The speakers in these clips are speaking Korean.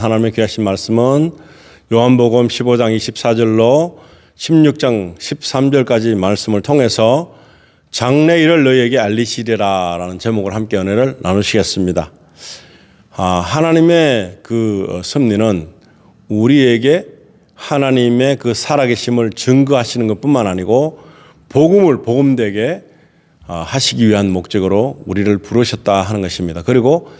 하나님의 귀하신 말씀은 요한복음 15장 24절로 16장 13절까지 말씀을 통해서 장래일을 너희에게 알리시리라 라는 제목을 함께 은혜를 나누시겠습니다. 하나님의 그 섭리는 우리에게 하나님의 그 살아계심을 증거하시는 것뿐만 아니고 복음을 복음되게 하시기 위한 목적으로 우리를 부르셨다 하는 것입니다. 그리고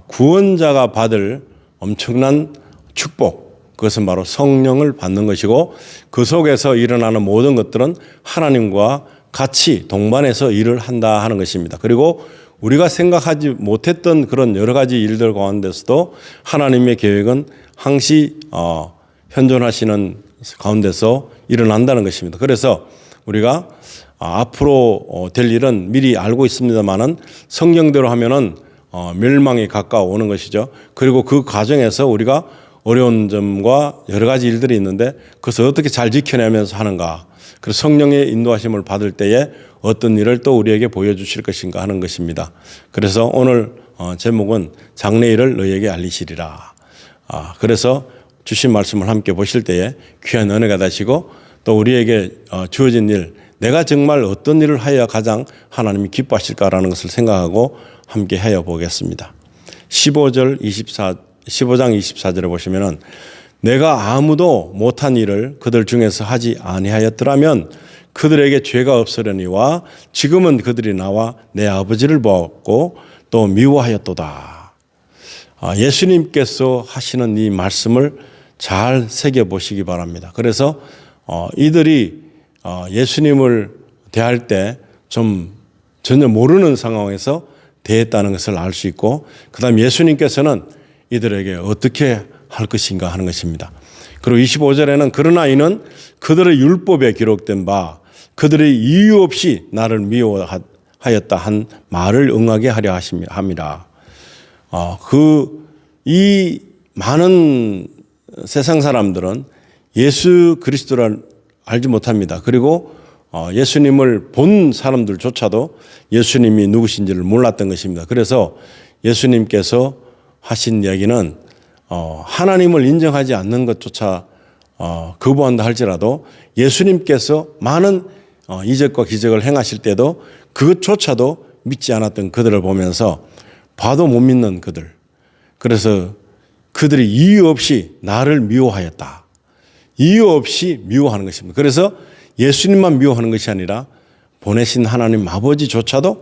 구원자가 받을 엄청난 축복, 그것은 바로 성령을 받는 것이고 그 속에서 일어나는 모든 것들은 하나님과 같이 동반해서 일을 한다 하는 것입니다. 그리고 우리가 생각하지 못했던 그런 여러 가지 일들 가운데서도 하나님의 계획은 항시 현존하시는 가운데서 일어난다는 것입니다. 그래서 우리가 앞으로 될 일은 미리 알고 있습니다만은 성경대로 하면은 멸망이 가까워오는 것이죠. 그리고 그 과정에서 우리가 어려운 점과 여러 가지 일들이 있는데 그것을 어떻게 잘 지켜내면서 하는가. 그래서 성령의 인도하심을 받을 때에 어떤 일을 또 우리에게 보여주실 것인가 하는 것입니다. 그래서 오늘 제목은 장래일을 너희에게 알리시리라. 그래서 주신 말씀을 함께 보실 때에 귀한 은혜가 되시고 또 우리에게 주어진 일, 내가 정말 어떤 일을 하여야 가장 하나님이 기뻐하실까라는 것을 생각하고 함께 해여 보겠습니다. 15장 24절에 보시면은 내가 아무도 못한 일을 그들 중에서 하지 아니하였더라면 그들에게 죄가 없으려니와 지금은 그들이 나와 내 아버지를 보았고 또 미워하였도다. 예수님께서 하시는 이 말씀을 잘 새겨보시기 바랍니다. 그래서 이들이 예수님을 대할 때 좀 전혀 모르는 상황에서 대했다는 것을 알 수 있고 그 다음 예수님께서는 이들에게 어떻게 할 것인가 하는 것입니다. 그리고 25절에는 그러나 이는 그들의 율법에 기록된 바 그들의 이유 없이 나를 미워하였다 한 말을 응하게 하려 함이라. 이 많은 세상 사람들은 예수 그리스도를 알지 못합니다. 그리고 예수님을 본 사람들조차도 예수님이 누구신지를 몰랐던 것입니다. 그래서 예수님께서 하신 이야기는 하나님을 인정하지 않는 것조차 거부한다 할지라도 예수님께서 많은 이적과 기적을 행하실 때도 그것조차도 믿지 않았던 그들을 보면서 봐도 못 믿는 그들. 그래서 그들이 이유 없이 나를 미워하였다. 이유 없이 미워하는 것입니다. 그래서 예수님만 미워하는 것이 아니라 보내신 하나님 아버지조차도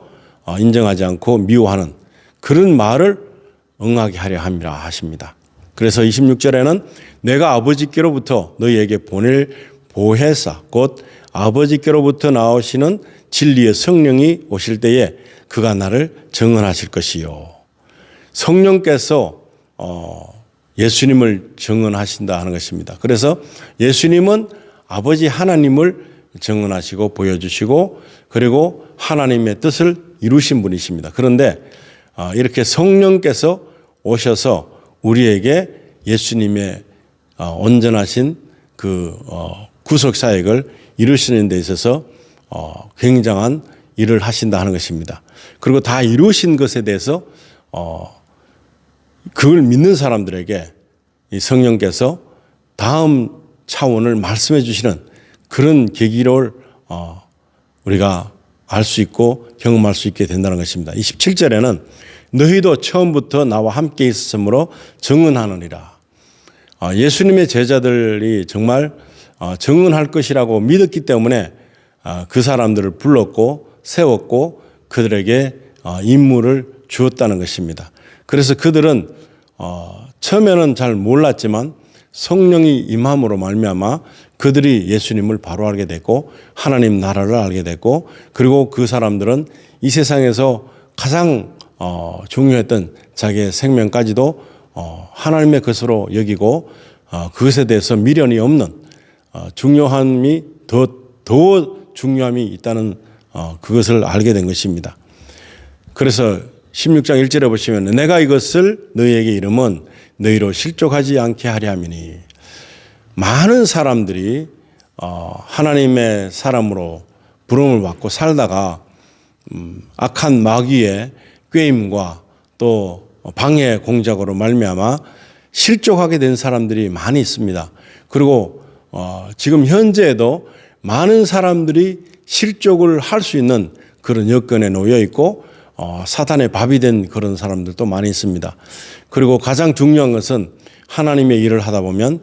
인정하지 않고 미워하는 그런 말을 응하게 하려 함이라 하십니다. 그래서 26절에는 내가 아버지께로부터 너희에게 보낼 보혜사 곧 아버지께로부터 나오시는 진리의 성령이 오실 때에 그가 나를 증언하실 것이요. 성령께서 예수님을 증언하신다 하는 것입니다. 그래서 예수님은 아버지 하나님을 증언하시고 보여주시고 그리고 하나님의 뜻을 이루신 분이십니다. 그런데 이렇게 성령께서 오셔서 우리에게 예수님의 온전하신 그 구속 사역을 이루시는 데 있어서 굉장한 일을 하신다 하는 것입니다. 그리고 다 이루신 것에 대해서 그걸 믿는 사람들에게 이 성령께서 다음 차원을 말씀해 주시는 그런 계기를 우리가 알 수 있고 경험할 수 있게 된다는 것입니다. 27절에는 너희도 처음부터 나와 함께 있었으므로 증언하느니라. 예수님의 제자들이 정말 증언할 것이라고 믿었기 때문에 그 사람들을 불렀고 세웠고 그들에게 임무를 주었다는 것입니다. 그래서 그들은 처음에는 잘 몰랐지만 성령이 임함으로 말미암아 그들이 예수님을 바로 알게 됐고 하나님 나라를 알게 됐고 그리고 그 사람들은 이 세상에서 가장 중요했던 자기의 생명까지도 하나님의 것으로 여기고 그것에 대해서 미련이 없는 중요함이 더 중요함이 있다는 그것을 알게 된 것입니다. 그래서 16장 1절에 보시면 내가 이것을 너희에게 이름은 너희로 실족하지 않게 하려 함이니 많은 사람들이 하나님의 사람으로 부름을 받고 살다가 악한 마귀의 꾀임과 또 방해 공작으로 말미암아 실족하게 된 사람들이 많이 있습니다. 그리고 지금 현재에도 많은 사람들이 실족을 할 수 있는 그런 여건에 놓여 있고 사탄의 밥이 된 그런 사람들도 많이 있습니다. 그리고 가장 중요한 것은 하나님의 일을 하다 보면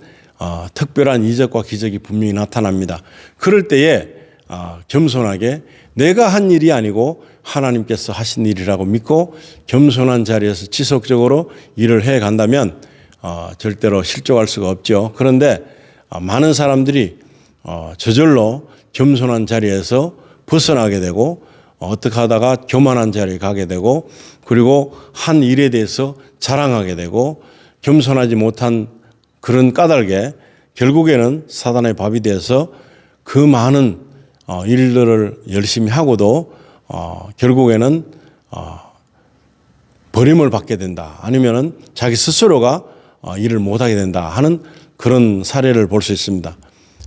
특별한 이적과 기적이 분명히 나타납니다. 그럴 때에 겸손하게 내가 한 일이 아니고 하나님께서 하신 일이라고 믿고 겸손한 자리에서 지속적으로 일을 해 간다면 절대로 실족할 수가 없죠. 그런데 많은 사람들이 저절로 겸손한 자리에서 벗어나게 되고 어떻게 하다가 교만한 자리에 가게 되고 그리고 한 일에 대해서 자랑하게 되고 겸손하지 못한 그런 까닭에 결국에는 사단의 밥이 돼서 그 많은 일들을 열심히 하고도 결국에는 버림을 받게 된다. 아니면은 자기 스스로가 일을 못하게 된다 하는 그런 사례를 볼 수 있습니다.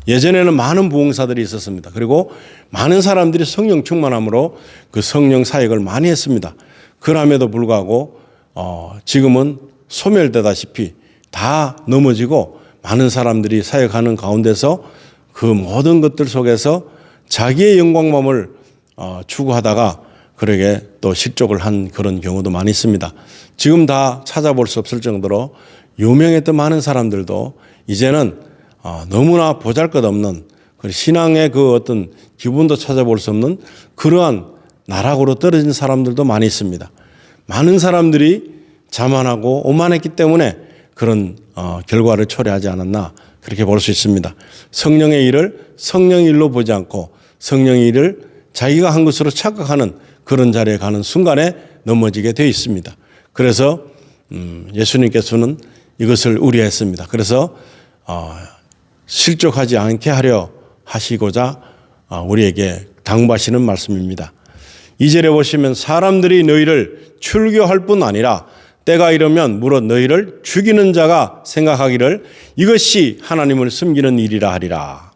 예전에는 많은 부흥사들이 있었습니다. 그리고 많은 사람들이 성령 충만함으로 그 성령 사역을 많이 했습니다. 그럼에도 불구하고 지금은 소멸되다시피 다 넘어지고 많은 사람들이 사역하는 가운데서 그 모든 것들 속에서 자기의 영광만을 추구하다가 그러게 또 실족을 한 그런 경우도 많이 있습니다. 지금 다 찾아볼 수 없을 정도로 유명했던 많은 사람들도 이제는 너무나 보잘것없는 신앙의 그 어떤 기분도 찾아볼 수 없는 그러한 나락으로 떨어진 사람들도 많이 있습니다. 많은 사람들이 자만하고 오만했기 때문에 그런 결과를 초래하지 않았나 그렇게 볼 수 있습니다. 성령의 일을 성령의 일로 보지 않고 성령의 일을 자기가 한 것으로 착각하는 그런 자리에 가는 순간에 넘어지게 되어 있습니다. 그래서 예수님께서는 이것을 우려했습니다. 그래서 실족하지 않게 하려 하시고자 우리에게 당부하시는 말씀입니다. 2절에 보시면 사람들이 너희를 출교할 뿐 아니라 때가 이르면 무릇 너희를 죽이는 자가 생각하기를 이것이 하나님을 숨기는 일이라 하리라.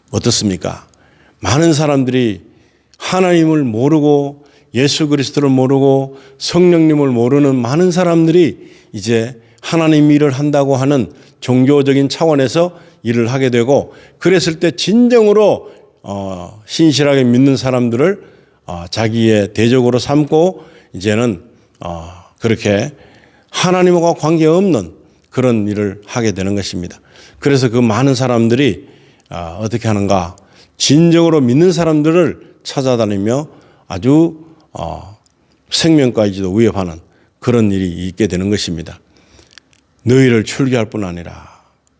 어떻습니까? 많은 사람들이 하나님을 모르고 예수 그리스도를 모르고 성령님을 모르는 많은 사람들이 이제 하나님 일을 한다고 하는 종교적인 차원에서 일을 하게 되고 그랬을 때 진정으로 신실하게 믿는 사람들을 자기의 대적으로 삼고 이제는 그렇게 하나님과 관계없는 그런 일을 하게 되는 것입니다. 그래서 그 많은 사람들이 어떻게 하는가? 진정으로 믿는 사람들을 찾아다니며 아주 생명까지도 위협하는 그런 일이 있게 되는 것입니다. 너희를 출교할 뿐 아니라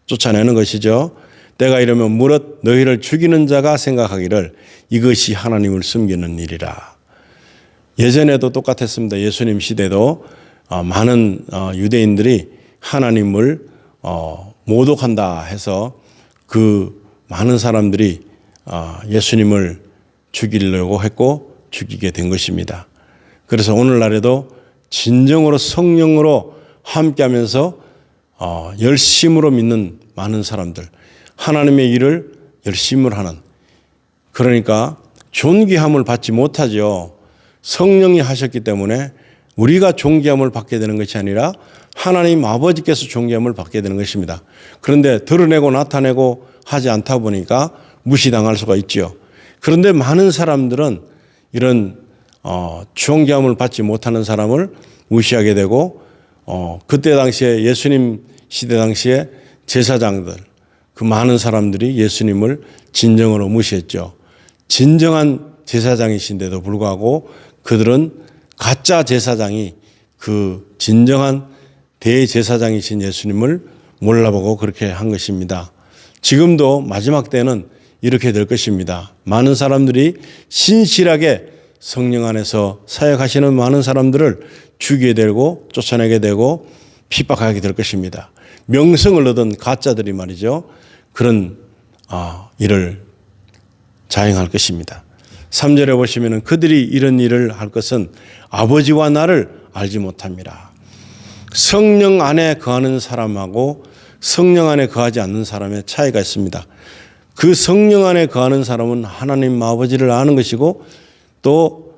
쫓아내는 것이죠. 때가 이르면 무릇 너희를 죽이는 자가 생각하기를 이것이 하나님을 숨기는 일이라. 예전에도 똑같았습니다. 예수님 시대도 많은 유대인들이 하나님을 모독한다 해서 그 많은 사람들이 예수님을 죽이려고 했고 죽이게 된 것입니다. 그래서 오늘날에도 진정으로 성령으로 함께하면서 열심으로 믿는 많은 사람들, 하나님의 일을 열심을 하는, 그러니까 존귀함을 받지 못하죠. 성령이 하셨기 때문에 우리가 존귀함을 받게 되는 것이 아니라 하나님 아버지께서 존귀함을 받게 되는 것입니다. 그런데 드러내고 나타내고 하지 않다 보니까 무시당할 수가 있죠. 그런데 많은 사람들은 이런 존귀함을 받지 못하는 사람을 무시하게 되고 그때 당시에 예수님 시대 당시에 제사장들 그 많은 사람들이 예수님을 진정으로 무시했죠. 진정한 제사장이신데도 불구하고 그들은 가짜 제사장이 그 진정한 대제사장이신 예수님을 몰라보고 그렇게 한 것입니다. 지금도 마지막 때는 이렇게 될 것입니다. 많은 사람들이 신실하게 성령 안에서 사역하시는 많은 사람들을 죽이게 되고 쫓아내게 되고 핍박하게 될 것입니다. 명성을 얻은 가짜들이 말이죠. 그런 일을 자행할 것입니다. 3절에 보시면 그들이 이런 일을 할 것은 아버지와 나를 알지 못함이라. 성령 안에 거하는 사람하고 성령 안에 거하지 않는 사람의 차이가 있습니다. 그 성령 안에 거하는 사람은 하나님 아버지를 아는 것이고 또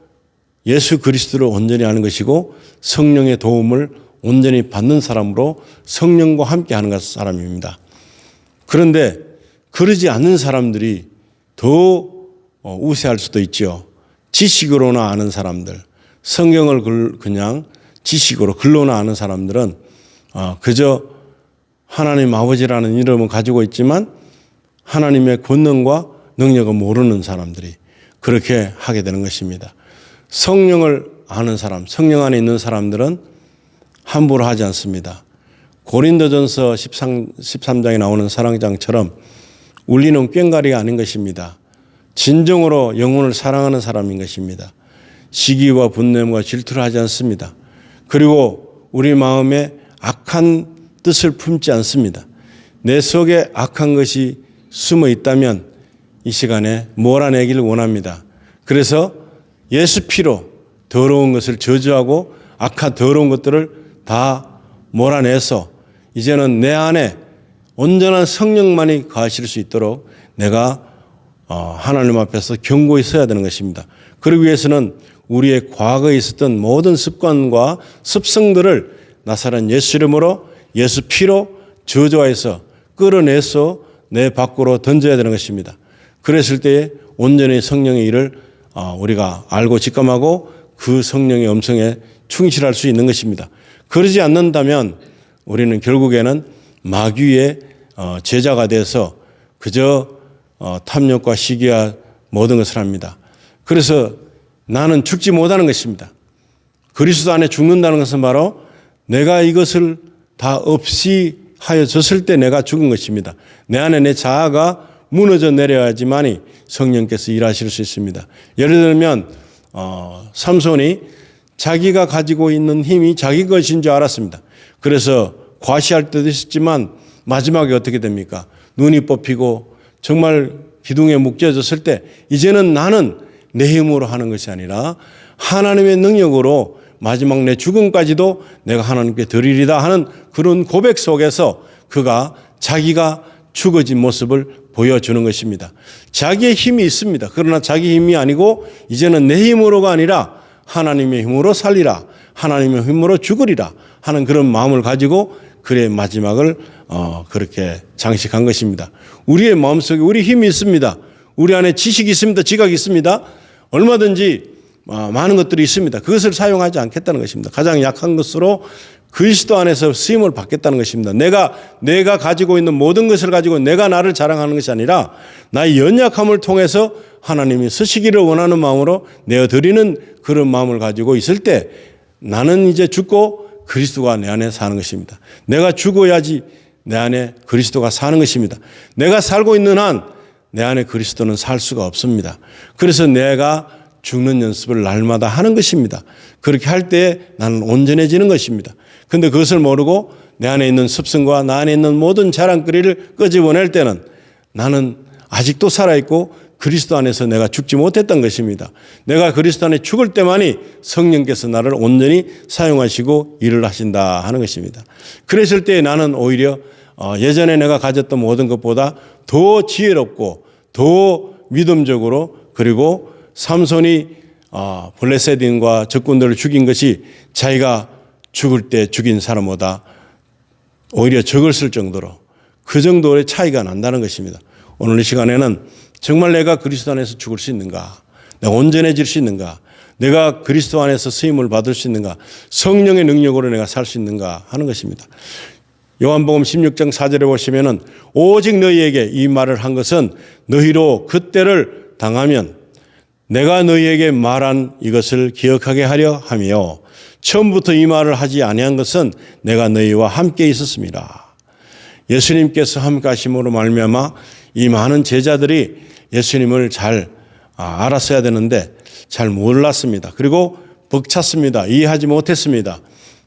예수 그리스도를 온전히 아는 것이고 성령의 도움을 온전히 받는 사람으로 성령과 함께 하는 사람입니다. 그런데 그러지 않는 사람들이 더 우세할 수도 있죠. 지식으로나 아는 사람들, 성경을 그냥 지식으로 글로나 아는 사람들은 그저 하나님 아버지라는 이름을 가지고 있지만 하나님의 권능과 능력을 모르는 사람들이 그렇게 하게 되는 것입니다. 성령을 아는 사람, 성령 안에 있는 사람들은 함부로 하지 않습니다. 고린도전서 13장에 나오는 사랑장처럼 울리는 꽹과리가 아닌 것입니다. 진정으로 영혼을 사랑하는 사람인 것입니다. 시기와 분냄과 질투를 하지 않습니다. 그리고 우리 마음에 악한 뜻을 품지 않습니다. 내 속에 악한 것이 숨어 있다면 이 시간에 몰아내기를 원합니다. 그래서 예수 피로 더러운 것을 저주하고 악한 더러운 것들을 다 몰아내서 이제는 내 안에 온전한 성령만이 거하실 수 있도록 내가 하나님 앞에서 견고히 서야 되는 것입니다. 그러기 위해서는 우리의 과거에 있었던 모든 습관과 습성들을 나사렛 예수 이름으로 예수 피로 저주하여서 끌어내서 내 밖으로 던져야 되는 것입니다. 그랬을 때에 온전히 성령의 일을 우리가 알고 직감하고 그 성령의 음성에 충실할 수 있는 것입니다. 그러지 않는다면 우리는 결국에는 마귀의 제자가 돼서 그저 탐욕과 시기와 모든 것을 합니다. 그래서 나는 죽지 못하는 것입니다. 그리스도 안에 죽는다는 것은 바로 내가 이것을 다 없이 하여졌을 때 내가 죽은 것입니다. 내 안에 내 자아가 무너져 내려야지만이 성령께서 일하실 수 있습니다. 예를 들면 삼손이 자기가 가지고 있는 힘이 자기 것인 줄 알았습니다. 그래서 과시할 때도 있었지만 마지막에 어떻게 됩니까? 눈이 뽑히고 정말 기둥에 묶여졌을 때 이제는 나는 내 힘으로 하는 것이 아니라 하나님의 능력으로 마지막 내 죽음까지도 내가 하나님께 드리리다 하는 그런 고백 속에서 그가 자기가 죽어진 모습을 보여주는 것입니다. 자기의 힘이 있습니다. 그러나 자기 힘이 아니고 이제는 내 힘으로가 아니라 하나님의 힘으로 살리라, 하나님의 힘으로 죽으리라 하는 그런 마음을 가지고 그의 마지막을 그렇게 장식한 것입니다. 우리의 마음속에 우리 힘이 있습니다. 우리 안에 지식이 있습니다. 지각이 있습니다. 얼마든지 많은 것들이 있습니다. 그것을 사용하지 않겠다는 것입니다. 가장 약한 것으로 그리스도 안에서 쓰임을 받겠다는 것입니다. 내가 가지고 있는 모든 것을 가지고 내가 나를 자랑하는 것이 아니라 나의 연약함을 통해서 하나님이 쓰시기를 원하는 마음으로 내어드리는 그런 마음을 가지고 있을 때 나는 이제 죽고 그리스도가 내 안에 사는 것입니다. 내가 죽어야지 내 안에 그리스도가 사는 것입니다. 내가 살고 있는 한 내 안에 그리스도는 살 수가 없습니다. 그래서 내가 죽는 연습을 날마다 하는 것입니다. 그렇게 할 때 나는 온전해지는 것입니다. 그런데 그것을 모르고 내 안에 있는 습성과 나 안에 있는 모든 자랑거리를 끄집어낼 때는 나는 아직도 살아있고 그리스도 안에서 내가 죽지 못했던 것입니다. 내가 그리스도 안에 죽을 때만이 성령께서 나를 온전히 사용하시고 일을 하신다 하는 것입니다. 그랬을 때 나는 오히려 예전에 내가 가졌던 모든 것보다 더 지혜롭고 더 믿음적으로 그리고 삼손이 블레셋인과 적군들을 죽인 것이 자기가 죽을 때 죽인 사람보다 오히려 적었을 정도로 그 정도의 차이가 난다는 것입니다. 오늘 이 시간에는 정말 내가 그리스도 안에서 죽을 수 있는가? 내가 온전해질 수 있는가? 내가 그리스도 안에서 쓰임을 받을 수 있는가? 성령의 능력으로 내가 살 수 있는가 하는 것입니다. 요한복음 16장 4절에 보시면은 오직 너희에게 이 말을 한 것은 너희로 그때를 당하면 내가 너희에게 말한 이것을 기억하게 하려 하며 처음부터 이 말을 하지 아니한 것은 내가 너희와 함께 있었습니다. 예수님께서 함께 하심으로 말미암아 이 많은 제자들이 예수님을 잘 알았어야 되는데 잘 몰랐습니다. 그리고 벅찼습니다. 이해하지 못했습니다.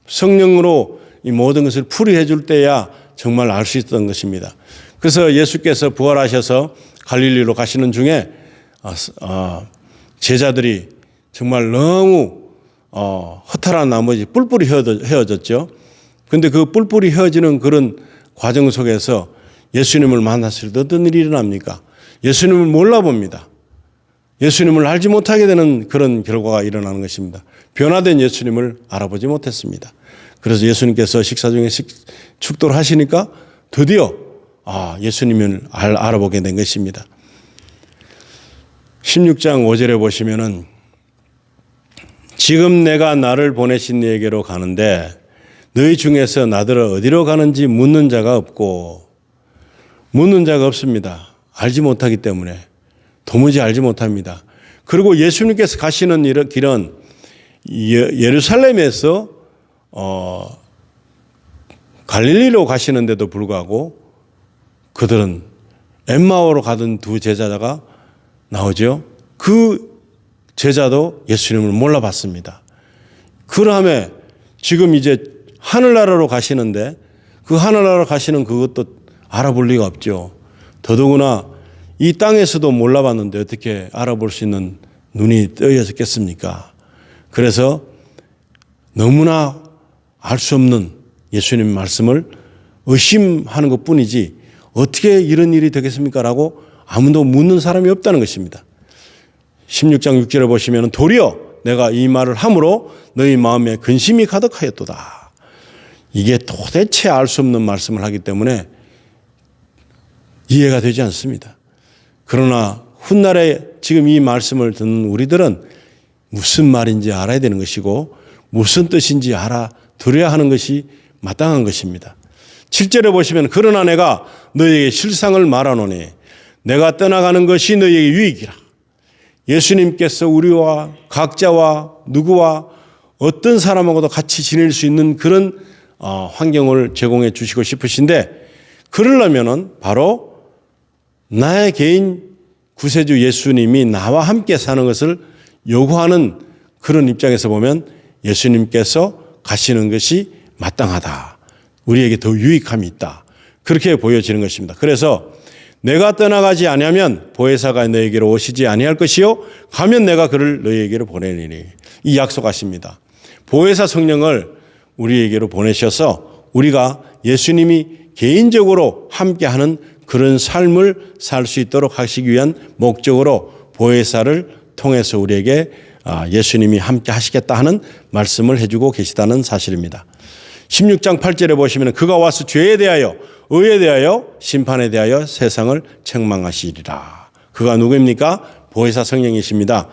성령으로 이 모든 것을 풀이해 줄 때야 정말 알 수 있었던 것입니다. 그래서 예수께서 부활하셔서 갈릴리로 가시는 중에 제자들이 정말 너무 허탈한 나머지 뿔뿔이 헤어졌죠. 그런데 그 뿔뿔이 헤어지는 그런 과정 속에서 예수님을 만났을 때 어떤 일이 일어납니까? 예수님을 몰라봅니다. 예수님을 알지 못하게 되는 그런 결과가 일어나는 것입니다. 변화된 예수님을 알아보지 못했습니다. 그래서 예수님께서 식사 중에 축도를 하시니까 드디어 예수님을 알아보게 된 것입니다. 16장 5절에 보시면은 지금 내가 나를 보내신 이에게로 가는데 너희 중에서 나더러 어디로 가는지 묻는 자가 없고, 묻는 자가 없습니다. 알지 못하기 때문에 도무지 알지 못합니다. 그리고 예수님께서 가시는 길은 예루살렘에서 갈릴리로 가시는데도 불구하고 그들은 엠마오로 가던 두 제자가 나오죠. 그 제자도 예수님을 몰라봤습니다. 그러함에 지금 이제 하늘나라로 가시는데 그 하늘나라로 가시는 그것도 알아볼 리가 없죠. 더더구나 이 땅에서도 몰라봤는데 어떻게 알아볼 수 있는 눈이 뜨여졌겠습니까? 그래서 너무나 알 수 없는 예수님 말씀을 의심하는 것뿐이지 어떻게 이런 일이 되겠습니까? 라고 아무도 묻는 사람이 없다는 것입니다. 16장 6절에 보시면 도리어 내가 이 말을 함으로 너희 마음에 근심이 가득하였도다. 이게 도대체 알 수 없는 말씀을 하기 때문에 이해가 되지 않습니다. 그러나 훗날에 지금 이 말씀을 듣는 우리들은 무슨 말인지 알아야 되는 것이고 무슨 뜻인지 알아들어야 하는 것이 마땅한 것입니다. 7절에 보시면 그러나 내가 너희에게 실상을 말하노니 내가 떠나가는 것이 너희에게 유익이라. 예수님께서 우리와 각자와 누구와 어떤 사람하고도 같이 지낼 수 있는 그런 환경을 제공해 주시고 싶으신데, 그러려면은 바로 나의 개인 구세주 예수님이 나와 함께 사는 것을 요구하는 그런 입장에서 보면 예수님께서 가시는 것이 마땅하다. 우리에게 더 유익함이 있다. 그렇게 보여지는 것입니다. 그래서 내가 떠나가지 아니하면 보혜사가 너희에게로 오시지 아니할 것이요 가면 내가 그를 너희에게로 보내리니. 이 약속하십니다. 보혜사 성령을 우리에게로 보내셔서 우리가 예수님이 개인적으로 함께하는 그런 삶을 살 수 있도록 하시기 위한 목적으로 보혜사를 통해서 우리에게 예수님이 함께 하시겠다 하는 말씀을 해주고 계시다는 사실입니다. 16장 8절에 보시면 그가 와서 죄에 대하여 의에 대하여 심판에 대하여 세상을 책망하시리라. 그가 누구입니까? 보혜사 성령이십니다.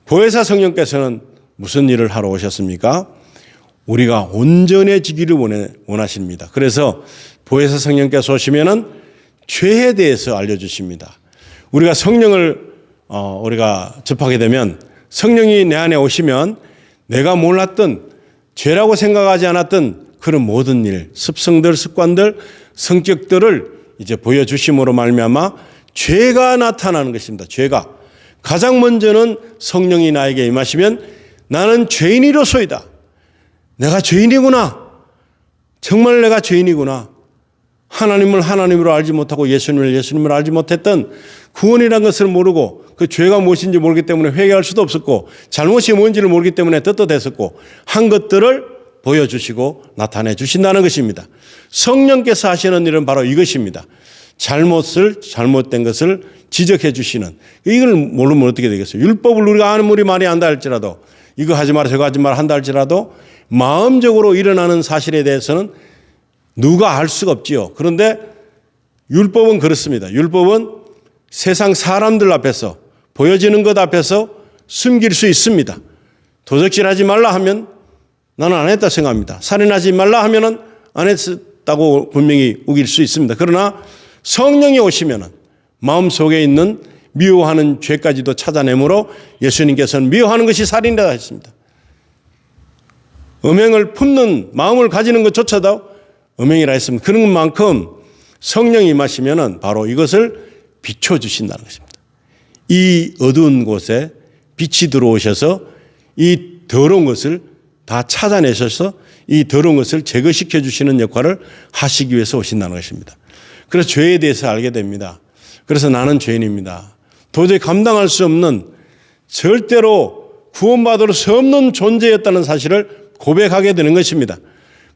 보혜사 성령께서는 무슨 일을 하러 오셨습니까? 우리가 온전해지기를 원하십니다. 그래서 보혜사 성령께서 오시면은 죄에 대해서 알려주십니다. 우리가 성령을 우리가 접하게 되면 성령이 내 안에 오시면 내가 몰랐던 죄라고 생각하지 않았던 그런 모든 일, 습성들, 습관들, 성격들을 이제 보여주심으로 말미암아 죄가 나타나는 것입니다. 죄가. 가장 먼저는 성령이 나에게 임하시면 나는 죄인이로소이다. 내가 죄인이구나. 정말 내가 죄인이구나. 하나님을 하나님으로 알지 못하고 예수님을 알지 못했던 구원이라는 것을 모르고 그 죄가 무엇인지 모르기 때문에 회개할 수도 없었고 잘못이 뭔지를 모르기 때문에 떳떳했었고 한 것들을 보여주시고 나타내 주신다는 것입니다. 성령께서 하시는 일은 바로 이것입니다. 잘못된 것을 지적해 주시는. 이걸 모르면 어떻게 되겠어요? 율법을 우리가 아무리 많이 한다 할지라도 이거 하지 마라 저거 하지 마라 한다 할지라도 마음적으로 일어나는 사실에 대해서는 누가 알 수가 없지요. 그런데 율법은 그렇습니다. 율법은 세상 사람들 앞에서 보여지는 것 앞에서 숨길 수 있습니다. 도적질하지 말라 하면 나는 안 했다 생각합니다. 살인하지 말라 하면은 안 했다고 분명히 우길 수 있습니다. 그러나 성령이 오시면은 마음속에 있는 미워하는 죄까지도 찾아내므로 예수님께서는 미워하는 것이 살인이라 했습니다. 음행을 품는 마음을 가지는 것조차도 음행이라 했습니다. 그런 만큼 성령이 임하시면은 바로 이것을 비춰주신다는 것입니다. 이 어두운 곳에 빛이 들어오셔서 이 더러운 것을 다 찾아내셔서 이 더러운 것을 제거시켜 주시는 역할을 하시기 위해서 오신다는 것입니다. 그래서 죄에 대해서 알게 됩니다. 그래서 나는 죄인입니다. 도저히 감당할 수 없는 절대로 구원받을 수 없는 존재였다는 사실을 고백하게 되는 것입니다.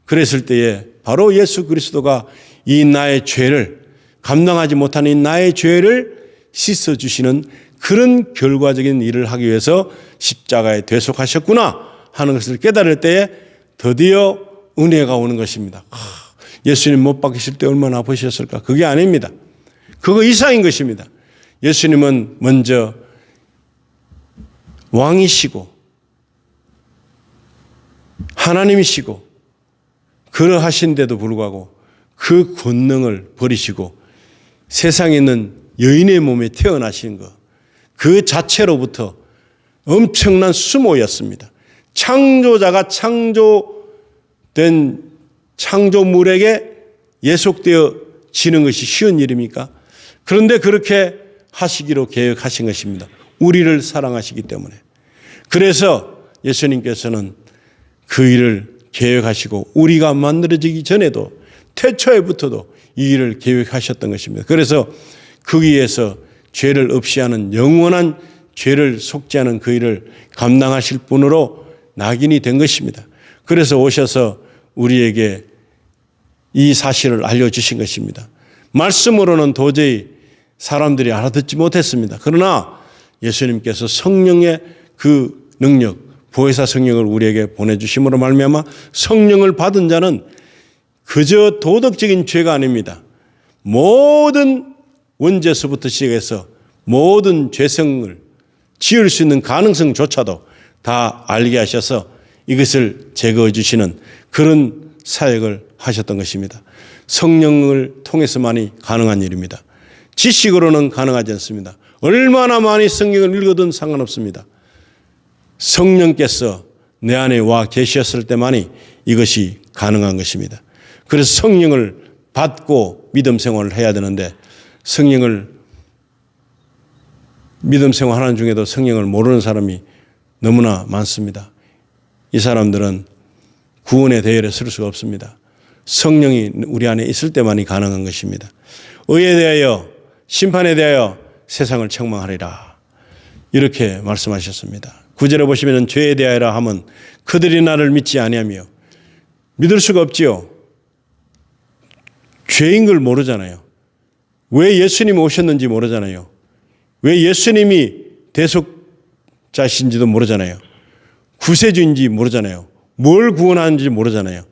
그랬을 때에 바로 예수 그리스도가 이 나의 죄를 감당하지 못하는 이 나의 죄를 씻어주시는 그런 결과적인 일을 하기 위해서 십자가에 대속하셨구나 하는 것을 깨달을 때에 드디어 은혜가 오는 것입니다. 예수님 못 박히실 때 얼마나 아프셨을까? 그게 아닙니다. 그거 이상인 것입니다. 예수님은 먼저 왕이시고 하나님이시고 그러하신데도 불구하고 그 권능을 버리시고 세상에 있는 여인의 몸에 태어나신 것, 그 자체로부터 엄청난 수모였습니다. 창조자가 창조된 창조물에게 예속되어 지는 것이 쉬운 일입니까? 그런데 그렇게 하시기로 계획하신 것입니다. 우리를 사랑하시기 때문에. 그래서 예수님께서는 그 일을 계획하시고 우리가 만들어지기 전에도 태초에부터도 이 일을 계획하셨던 것입니다. 그래서 그 위에서 죄를 없이 하는 영원한 죄를 속죄하는 그 일을 감당하실 분으로 낙인이 된 것입니다. 그래서 오셔서 우리에게 이 사실을 알려주신 것입니다. 말씀으로는 도저히 사람들이 알아듣지 못했습니다. 그러나 예수님께서 성령의 그 능력, 보혜사 성령을 우리에게 보내주심으로 말미암아 성령을 받은 자는 그저 도덕적인 죄가 아닙니다. 모든 원죄서부터 시작해서 모든 죄성을 지을 수 있는 가능성조차도 다 알게 하셔서 이것을 제거해 주시는 그런 사역을 하셨던 것입니다. 성령을 통해서만이 가능한 일입니다. 지식으로는 가능하지 않습니다. 얼마나 많이 성경을 읽어도 상관없습니다. 성령께서 내 안에 와 계셨을 때만이 이것이 가능한 것입니다. 그래서 성령을 받고 믿음 생활을 해야 되는데 믿음 생활하는 중에도 성령을 모르는 사람이 너무나 많습니다. 이 사람들은 구원의 대열에 설 수가 없습니다. 성령이 우리 안에 있을 때만이 가능한 것입니다. 의에 대하여 심판에 대하여 세상을 책망하리라 이렇게 말씀하셨습니다. 9절에 보시면 죄에 대하여라 하면 그들이 나를 믿지 아니하며 믿을 수가 없지요. 죄인 걸 모르잖아요. 왜 예수님이 오셨는지 모르잖아요. 왜 예수님이 대속자신지도 모르잖아요. 구세주인지 모르잖아요. 뭘 구원하는지 모르잖아요.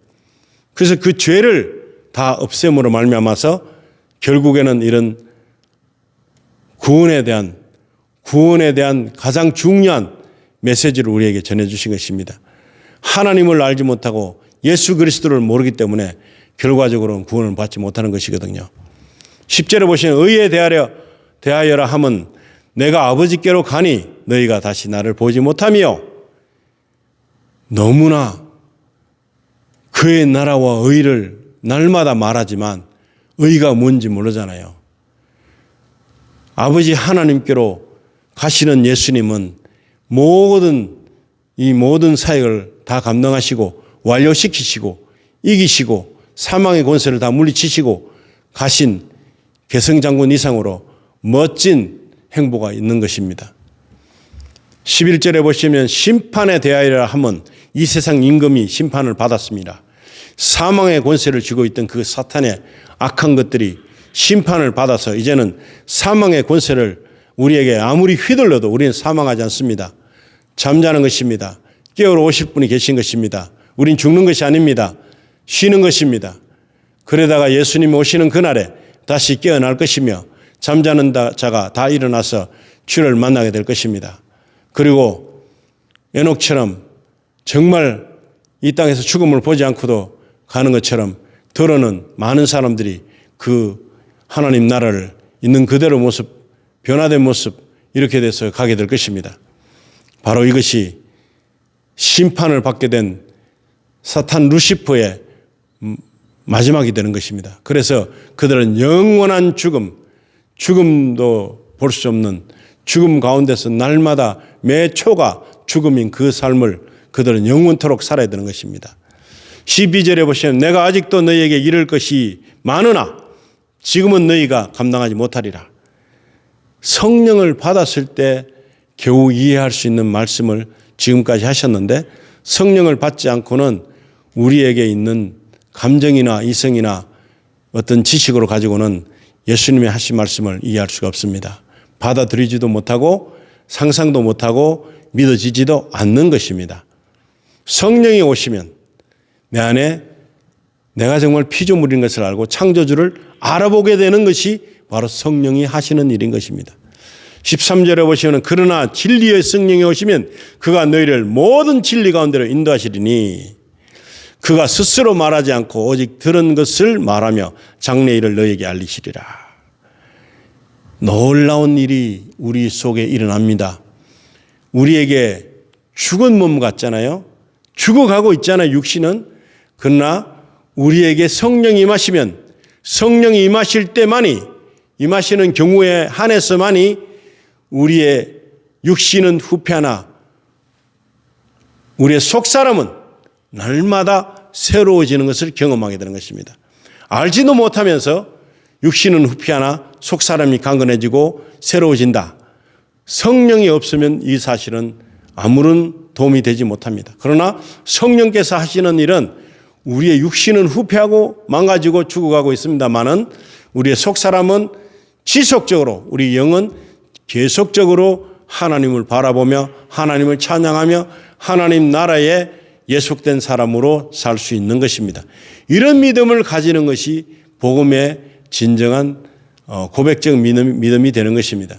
그래서 그 죄를 다 없앰으로 말미암아서 결국에는 이런 구원에 대한 가장 중요한 메시지를 우리에게 전해주신 것입니다. 하나님을 알지 못하고 예수 그리스도를 모르기 때문에 결과적으로는 구원을 받지 못하는 것이거든요. 10절에 보시면 의에 대하여라 하면 내가 아버지께로 가니 너희가 다시 나를 보지 못하며 너무나 그의 나라와 의를 날마다 말하지만 의가 뭔지 모르잖아요. 아버지 하나님께로 가시는 예수님은 모든 사역을 다 감당하시고 완료시키시고 이기시고 사망의 권세를 다 물리치시고 가신 개성장군 이상으로 멋진 행보가 있는 것입니다. 11절에 보시면 심판에 대하여라 하면 이 세상 임금이 심판을 받았습니다. 사망의 권세를 쥐고 있던 그 사탄의 악한 것들이 심판을 받아서 이제는 사망의 권세를 우리에게 아무리 휘둘러도 우리는 사망하지 않습니다. 잠자는 것입니다. 깨어러 오실 분이 계신 것입니다. 우린 죽는 것이 아닙니다. 쉬는 것입니다. 그러다가 예수님이 오시는 그날에 다시 깨어날 것이며 잠자는 자가 다 일어나서 주를 만나게 될 것입니다. 그리고 에녹처럼 정말 이 땅에서 죽음을 보지 않고도 가는 것처럼 더러는 많은 사람들이 그 하나님 나라를 있는 그대로 모습, 변화된 모습 이렇게 돼서 가게 될 것입니다. 바로 이것이 심판을 받게 된 사탄 루시퍼의 마지막이 되는 것입니다. 그래서 그들은 영원한 죽음도 볼 수 없는 죽음 가운데서 날마다 매 초가 죽음인 그 삶을 그들은 영원토록 살아야 되는 것입니다. 12절에 보시면 내가 아직도 너희에게 이를 것이 많으나 지금은 너희가 감당하지 못하리라. 성령을 받았을 때 겨우 이해할 수 있는 말씀을 지금까지 하셨는데 성령을 받지 않고는 우리에게 있는 감정이나 이성이나 어떤 지식으로 가지고는 예수님이 하신 말씀을 이해할 수가 없습니다. 받아들이지도 못하고 상상도 못하고 믿어지지도 않는 것입니다. 성령이 오시면 내 안에 내가 정말 피조물인 것을 알고 창조주를 알아보게 되는 것이 바로 성령이 하시는 일인 것입니다. 13절에 보시면 그러나 진리의 성령이 오시면 그가 너희를 모든 진리 가운데로 인도하시리니 그가 스스로 말하지 않고 오직 들은 것을 말하며 장래 일을 너희에게 알리시리라. 놀라운 일이 우리 속에 일어납니다. 우리에게 죽은 몸 같잖아요. 죽어가고 있잖아요. 육신은. 그러나 우리에게 성령이 임하시면 성령이 임하실 때만이 임하시는 경우에 한해서만이 우리의 육신은 후패하나 우리의 속사람은 날마다 새로워지는 것을 경험하게 되는 것입니다. 알지도 못하면서 육신은 후패하나 속사람이 강건해지고 새로워진다. 성령이 없으면 이 사실은 아무런 도움이 되지 못합니다. 그러나 성령께서 하시는 일은 우리의 육신은 후패하고 망가지고 죽어가고 있습니다만은 우리의 속사람은 지속적으로 우리 영은 계속적으로 하나님을 바라보며 하나님을 찬양하며 하나님 나라에 예속된 사람으로 살 수 있는 것입니다. 이런 믿음을 가지는 것이 복음의 진정한 고백적 믿음이 되는 것입니다.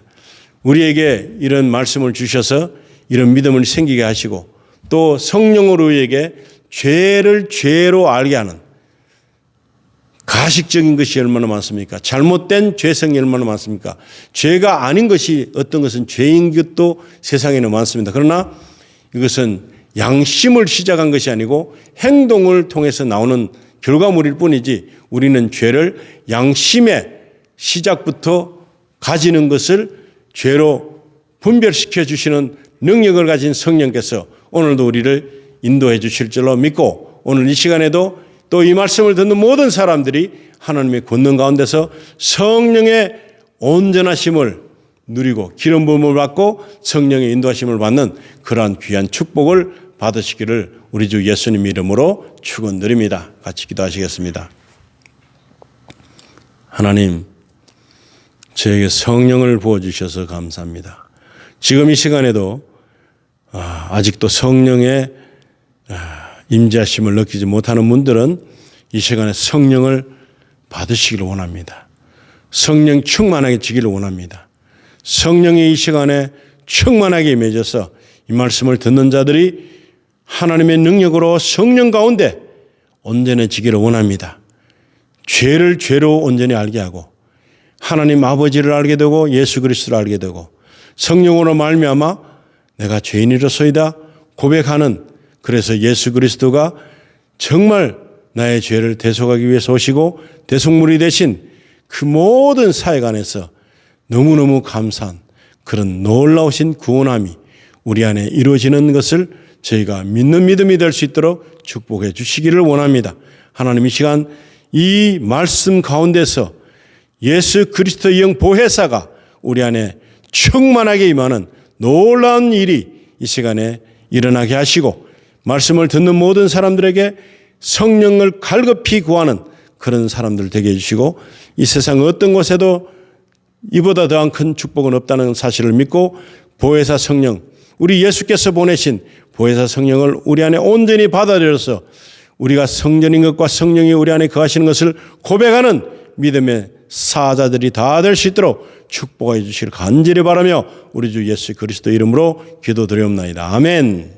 우리에게 이런 말씀을 주셔서 이런 믿음을 생기게 하시고 또 성령으로 우리에게 죄를 죄로 알게 하는 가식적인 것이 얼마나 많습니까? 잘못된 죄성이 얼마나 많습니까? 죄가 아닌 것이 어떤 것은 죄인 것도 세상에는 많습니다. 그러나 이것은 양심을 시작한 것이 아니고 행동을 통해서 나오는 결과물일 뿐이지 우리는 죄를 양심의 시작부터 가지는 것을 죄로 분별시켜 주시는 능력을 가진 성령께서 오늘도 우리를 인도해 주실 줄로 믿고 오늘 이 시간에도 또 이 말씀을 듣는 모든 사람들이 하나님의 권능 가운데서 성령의 온전하심을 누리고 기름 부음을 받고 성령의 인도하심을 받는 그러한 귀한 축복을 받으시기를 우리 주 예수님 이름으로 축원드립니다. 같이 기도하시겠습니다. 하나님, 저에게 성령을 부어주셔서 감사합니다. 지금 이 시간에도 아직도 성령의 임재하심을 느끼지 못하는 분들은 이 시간에 성령을 받으시기를 원합니다. 성령 충만하게 지기를 원합니다. 성령이 이 시간에 충만하게 임해져서 이 말씀을 듣는 자들이 하나님의 능력으로 성령 가운데 온전해지기를 원합니다. 죄를 죄로 온전히 알게 하고 하나님 아버지를 알게 되고 예수 그리스도를 알게 되고 성령으로 말미암아 내가 죄인이로소이다 고백하는 그래서 예수 그리스도가 정말 나의 죄를 대속하기 위해서 오시고 대속물이 되신 그 모든 사역 안에서 너무너무 감사한 그런 놀라우신 구원함이 우리 안에 이루어지는 것을 저희가 믿는 믿음이 될 수 있도록 축복해 주시기를 원합니다. 하나님 이 시간 이 말씀 가운데서 예수 그리스도의 영 보혜사가 우리 안에 충만하게 임하는 놀라운 일이 이 시간에 일어나게 하시고 말씀을 듣는 모든 사람들에게 성령을 갈급히 구하는 그런 사람들 되게 해주시고 이 세상 어떤 곳에도 이보다 더한 큰 축복은 없다는 사실을 믿고 보혜사 성령 우리 예수께서 보내신 보혜사 성령을 우리 안에 온전히 받아들여서 우리가 성전인 것과 성령이 우리 안에 거하시는 것을 고백하는 믿음의 사자들이 다 될 수 있도록 축복해 주시기를 간절히 바라며 우리 주 예수 그리스도 이름으로 기도드리옵나이다. 아멘.